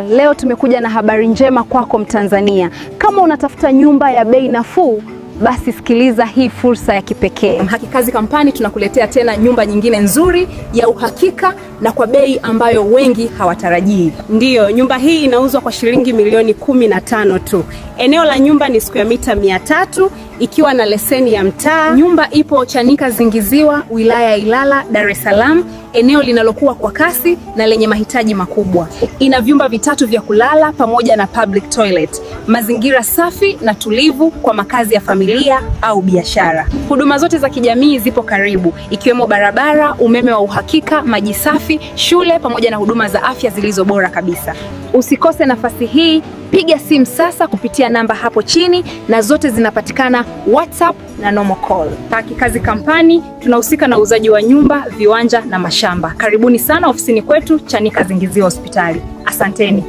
Leo tumekuja na habari njema kwako Mtanzania. Kama unatafuta nyumba ya bei nafuu, basi sikiliza hii fursa ya kipekee. Hakikazi Company tunakuletea tena nyumba nyingine nzuri ya uhakika na kwa bei ambayo wengi hawatarajii. Ndiyo, nyumba hii inauzwa kwa shilingi milioni 15 tu. Eneo la nyumba ni square mita 300 ikiwa na leseni ya mtaa. Nyumba ipo Chanika Zingiziwa, wilaya ya Ilala, Dar es Salaam, eneo linalokuwa kwa kasi na lenye mahitaji makubwa. Ina vyumba vitatu vya kulala pamoja na public toilet. Mazingira safi na tulivu kwa makazi ya familia au biashara. Huduma zote za kijamii zipo karibu, ikiwemo barabara, umeme wa uhakika, maji safi, shule pamoja na huduma za afya zilizo bora kabisa. Usikose nafasi hii, piga simu sasa kupitia namba hapo chini, na zote zinapatikana WhatsApp na normal call. Hakikazi Company tunahusika na uuzaji wa nyumba, viwanja na mashamba. Karibuni sana ofisini kwetu Chanika Zingiziwa Hospitali. Asanteni.